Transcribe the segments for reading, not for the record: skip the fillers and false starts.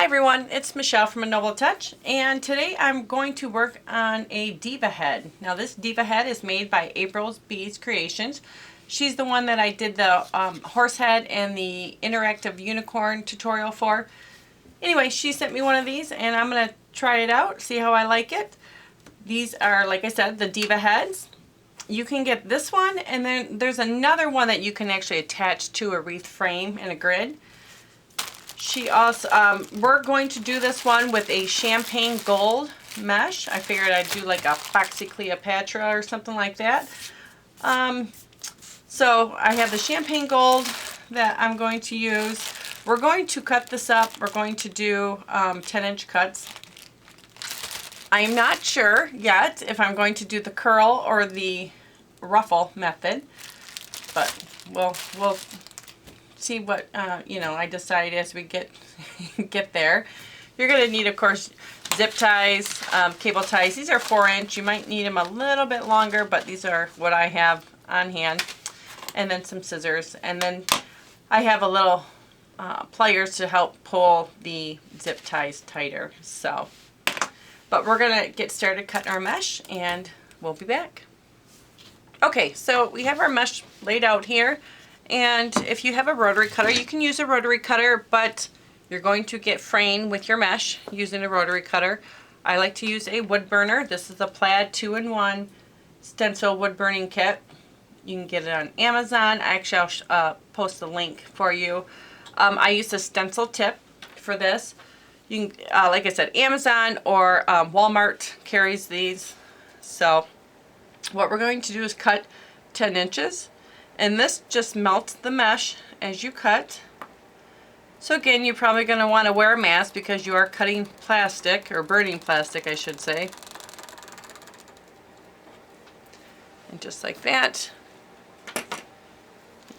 everyone, it's Michelle from A Noble Touch, and today I'm going to work on a Diva Head. Now this Diva Head is made by April's Bees Creations. She's the one that I did the horse head and the interactive unicorn tutorial for. Anyway, she sent me one of these and I'm going to try it out, see how I like it. These are, like I said, the Diva Heads. You can get this one, and then there's another one that you can actually attach to a wreath frame and a grid. She also, we're going to do this one with a champagne gold mesh. I figured I'd do like a Foxy Cleopatra or something like that. So I have the champagne gold that I'm going to use. We're going to cut this up. We're going to do 10-inch cuts. I'm not sure yet if I'm going to do the curl or the ruffle method, but we'll see what I decide as we get there. You're going to need, of course, zip ties, cable ties. These are 4-inch. You might need them a little bit longer, but these are what I have on hand. And then some scissors. And then I have a little pliers to help pull the zip ties tighter. So, but we're going to get started cutting our mesh, and we'll be back. Okay, so we have our mesh laid out here. And if you have a rotary cutter, you can use a rotary cutter, but you're going to get fraying with your mesh using a rotary cutter. I like to use a wood burner. This is a plaid 2-in-1 stencil wood burning kit. You can get it on Amazon. Actually, I'll post the link for you. I use a stencil tip for this. You can, like I said, Amazon or Walmart carries these. So what we're going to do is cut 10 inches. And this just melts the mesh as you cut. So again, you're probably going to want to wear a mask because you are cutting plastic, or burning plastic, I should say. And just like that, you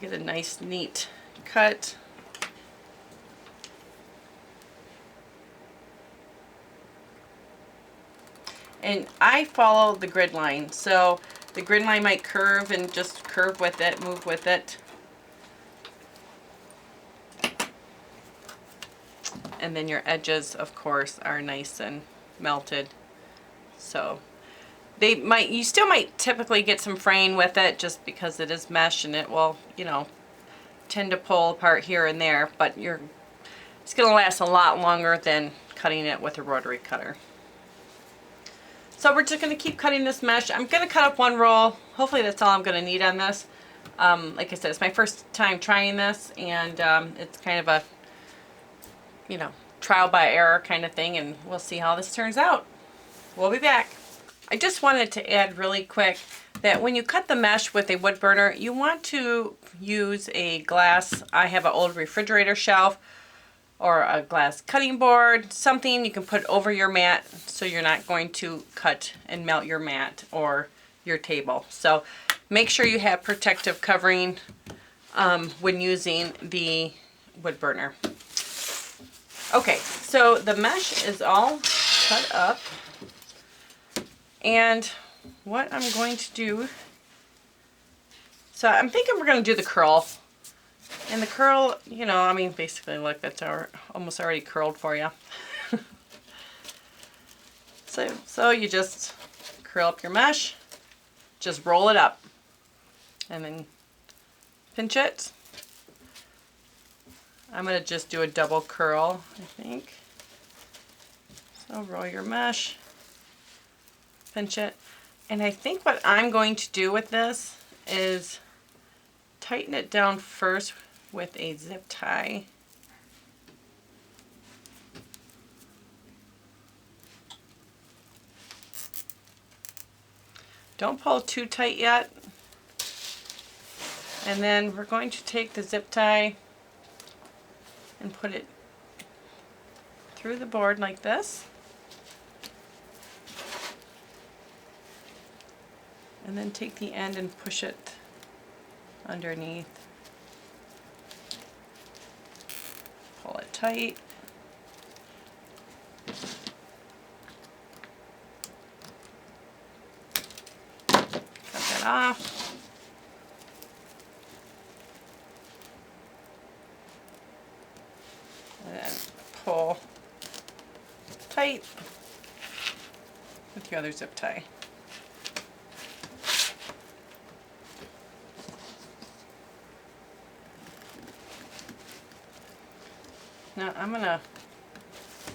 get a nice, neat cut. And I follow the grid line, so the grid line might curve, and just curve with it, move with it. And then your edges, of course, are nice and melted. So you still might typically get some fraying with it just because it is mesh and it will, tend to pull apart here and there, but it's going to last a lot longer than cutting it with a rotary cutter. So we're just going to keep cutting this mesh. I'm going to cut up one roll. Hopefully that's all I'm going to need on this. Like I said, it's my first time trying this, and it's kind of a, trial by error kind of thing, and we'll see how this turns out. We'll be back. I just wanted to add really quick that when you cut the mesh with a wood burner, you want to use a glass. I have an old refrigerator shelf, or a glass cutting board, something you can put over your mat so you're not going to cut and melt your mat or your table. So make sure you have protective covering when using the wood burner. Okay, so the mesh is all cut up, and what I'm going to do, so I'm thinking we're going to do the curl. And the curl, basically, look, that's almost already curled for you. So you just curl up your mesh, just roll it up, and then pinch it. I'm going to just do a double curl, I think. So roll your mesh, pinch it. And I think what I'm going to do with this is tighten it down first with a zip tie. Don't pull too tight yet. And then we're going to take the zip tie and put it through the board like this. And then take the end and push it underneath. Pull it tight. Cut that off. And then pull tight with your other zip tie. Now I'm gonna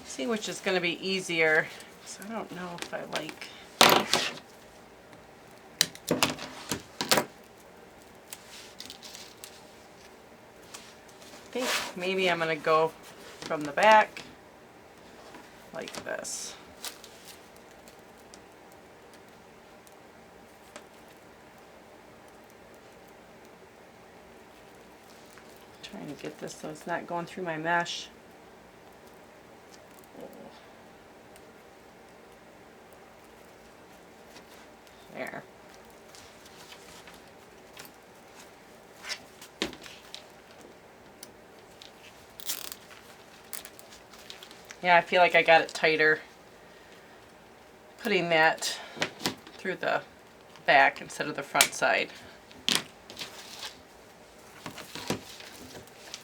see which is gonna be easier. So I don't know if I like. I think maybe I'm gonna go from the back like this. Trying to get this so it's not going through my mesh. There. Yeah, I feel like I got it tighter putting that through the back instead of the front side.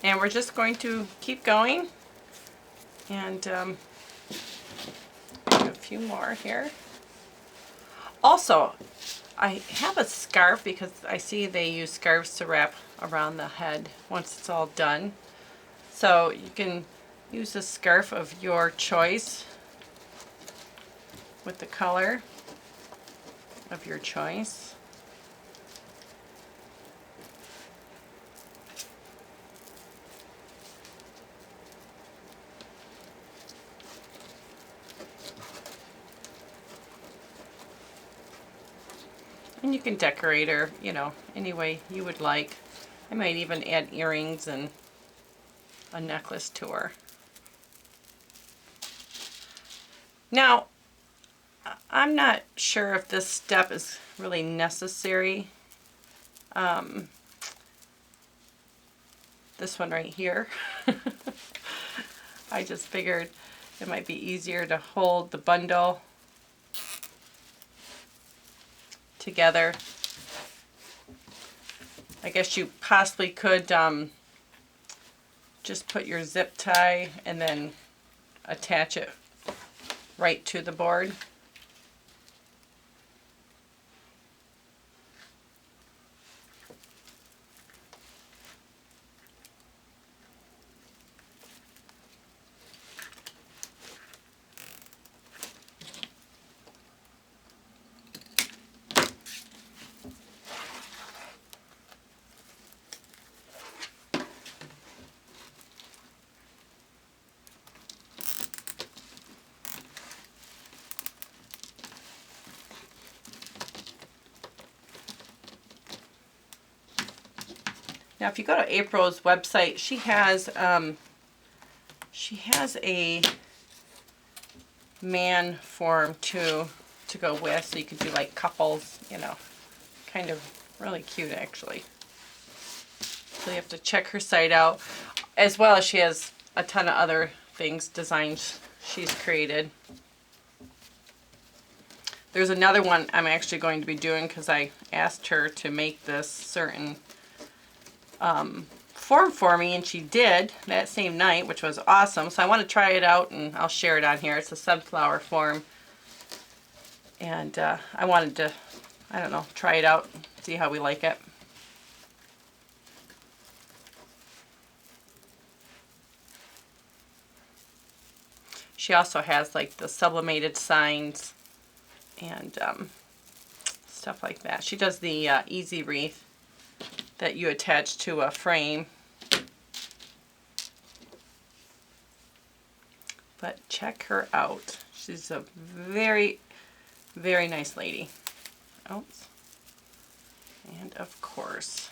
And we're just going to keep going and do a few more here. Also, I have a scarf because I see they use scarves to wrap around the head once it's all done. So you can use a scarf of your choice with the color of your choice. And you can decorate her, you know, any way you would like. I might even add earrings and a necklace to her. Now, I'm not sure if this step is really necessary. This one right here. I just figured it might be easier to hold the bundle together. I guess you possibly could just put your zip tie and then attach it right to the board. Now, if you go to April's website, she has a man form too to go with, so you could do like couples, you know, kind of really cute actually. So you have to check her site out, as well as she has a ton of other things, designs she's created. There's another one I'm actually going to be doing because I asked her to make this certain form for me, and she did that same night, which was awesome. So I want to try it out, and I'll share it on here. It's a sunflower form, and I wanted to, I don't know, try it out, see how we like it. She also has like the sublimated signs and stuff like that. She does the easy wreath that you attach to a frame. But check her out. She's a very, very nice lady. Oops. And of course,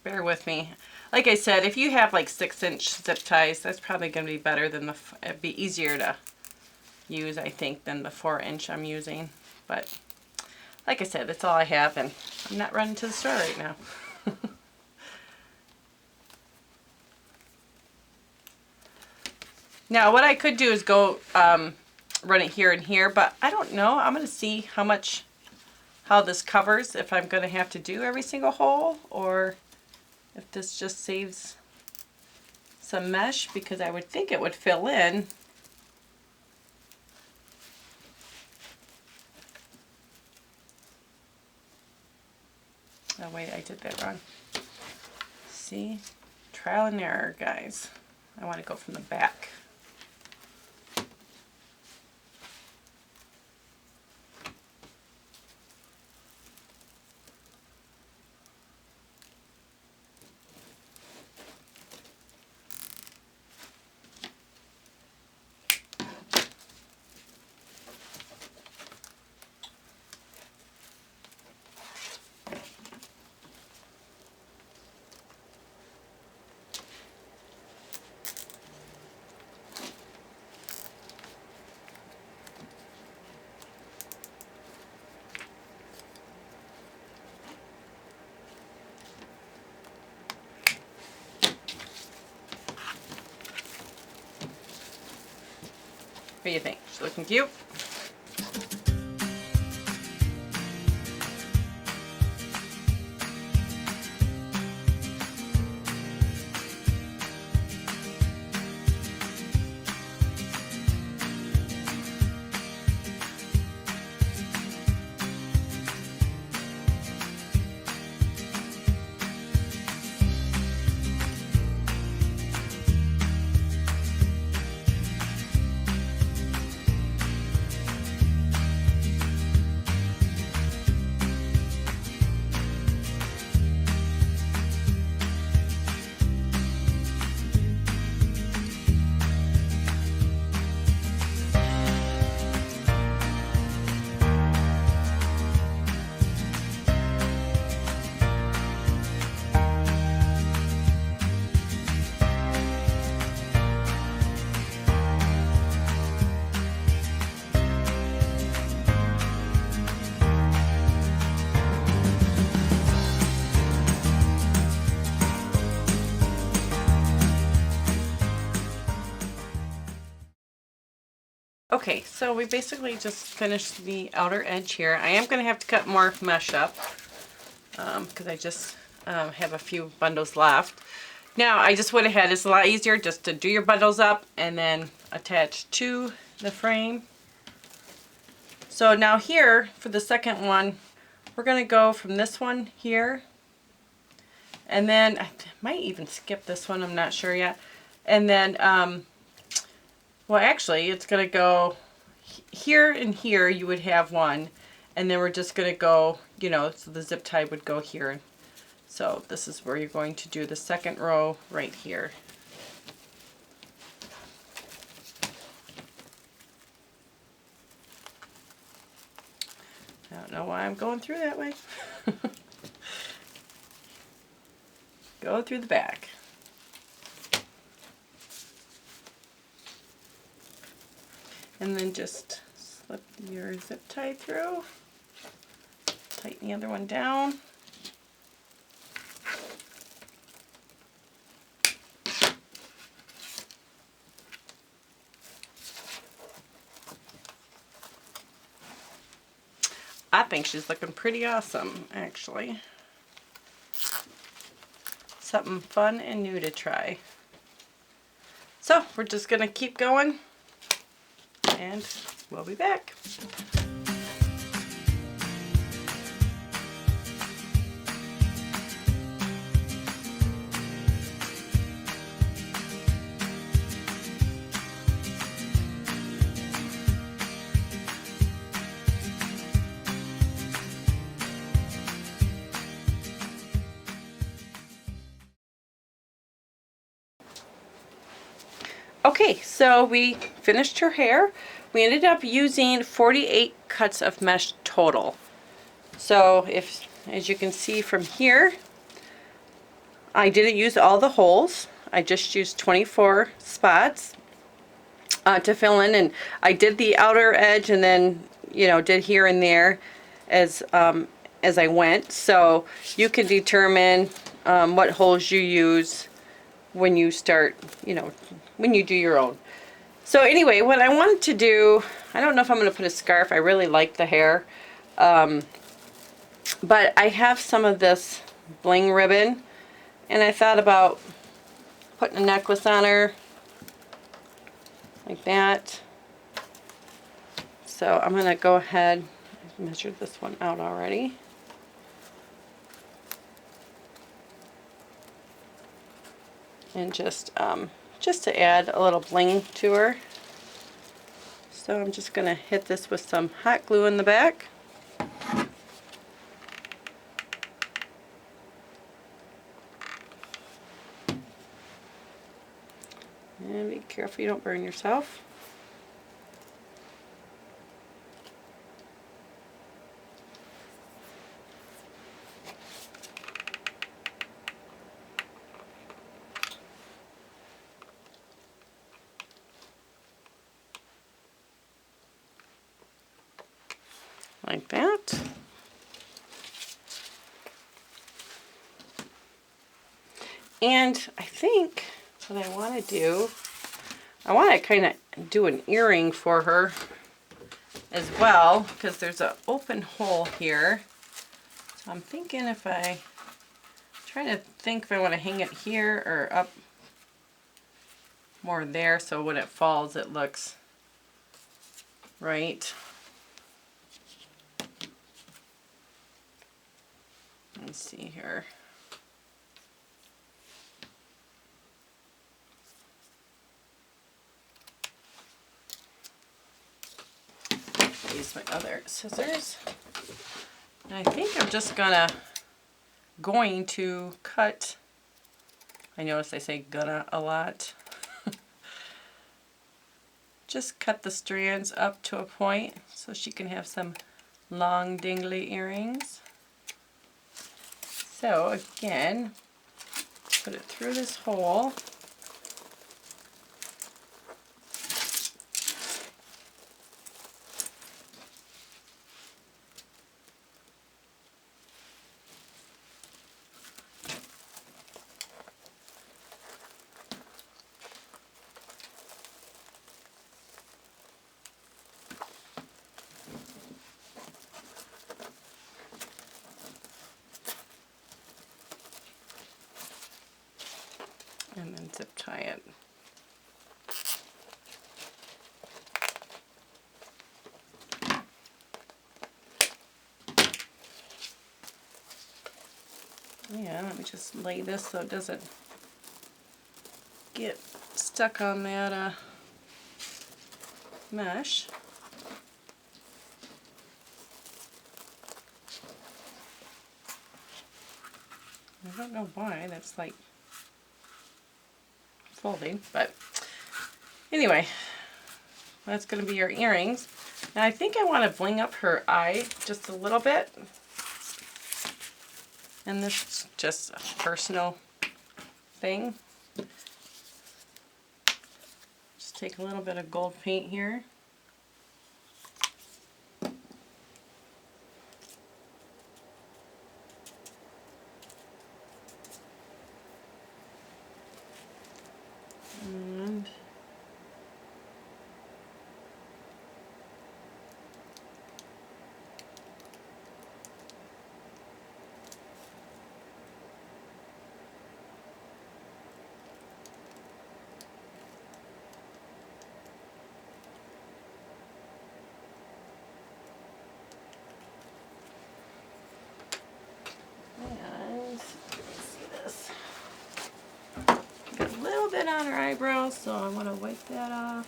bear with me. Like I said, if you have like 6-inch zip ties, that's probably going to be better than it'd be easier to use, I think, than the 4-inch I'm using. But like I said, that's all I have, and I'm not running to the store right now. Now, what I could do is go run it here and here, but I don't know. I'm going to see how much how this covers, if I'm going to have to do every single hole or if this just saves some mesh, because I would think it would fill in. Oh wait, I did that wrong. See? Trial and error, guys. I want to go from the back. What do you think? She's looking cute? Okay, so we basically just finished the outer edge here. I am going to have to cut more mesh up because I just have a few bundles left. Now, I just went ahead. It's a lot easier just to do your bundles up and then attach to the frame. So now here, for the second one, we're going to go from this one here. And then, I might even skip this one, I'm not sure yet. And then, well, actually, it's going to go here and here. You would have one, and then we're just going to go, you know, so the zip tie would go here. So this is where you're going to do the second row right here. I don't know why I'm going through that way. Go through the back. And then just slip your zip tie through. Tighten the other one down. I think she's looking pretty awesome, actually. Something fun and new to try. So we're just going to keep going. And we'll be back. Okay, so we finished her hair. We ended up using 48 cuts of mesh total. So if, as you can see from here, I didn't use all the holes. I just used 24 spots to fill in, and I did the outer edge and then, you know, did here and there as I went. So you can determine what holes you use when you start, you know, when you do your own. So anyway, what I wanted to do, I don't know if I'm going to put a scarf. I really like the hair. But I have some of this bling ribbon, and I thought about putting a necklace on her like that. So I'm going to go ahead, I've measured this one out already. And just to add a little bling to her. So I'm just going to hit this with some hot glue in the back. And be careful you don't burn yourself. Like that. And I think what I want to do, I want to kind of do an earring for her as well, because there's an open hole here. So I'm thinking if trying to think if I want to hang it here or up more there, so when it falls it looks right. Let's see here. Use my other scissors. And I think I'm just going to cut. I notice I say gonna a lot. Just cut the strands up to a point so she can have some long dingly earrings. So again, put it through this hole. And then zip tie it. Yeah, let me just lay this so it doesn't get stuck on that mesh. I don't know why that's like folding, but anyway, that's going to be your earrings. Now I think I want to bling up her eye just a little bit, and this is just a personal thing. Just take a little bit of gold paint here. On her eyebrows, so I want to wipe that off.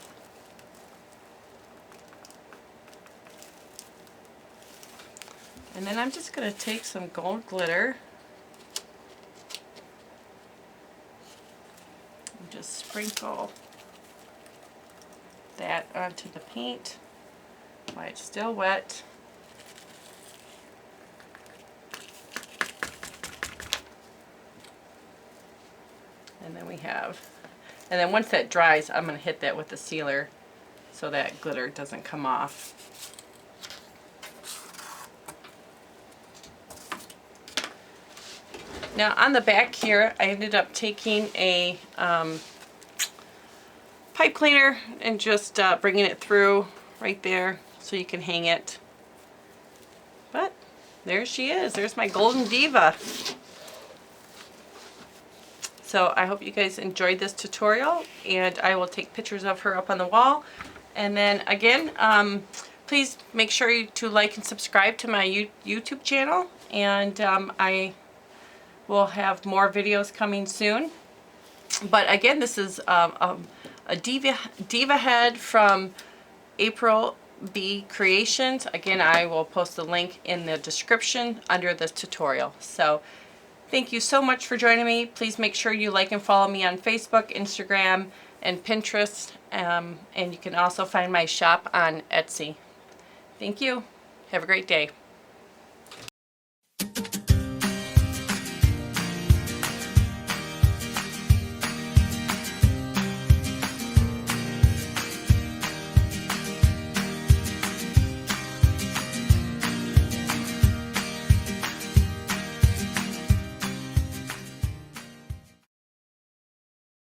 And then I'm just going to take some gold glitter and just sprinkle that onto the paint while it's still wet. And then and then once that dries, I'm going to hit that with the sealer so that glitter doesn't come off. Now on the back here, I ended up taking a pipe cleaner and just bringing it through right there so you can hang it. But There she is. There's my golden diva. So I hope you guys enjoyed this tutorial, and I will take pictures of her up on the wall. And then again, please make sure to like and subscribe to my YouTube channel, and I will have more videos coming soon. But again, this is a Diva Head from April B Creations. Again, I will post the link in the description under this tutorial. So thank you so much for joining me. Please make sure you like and follow me on Facebook, Instagram, and Pinterest. And you can also find my shop on Etsy. Thank you. Have a great day.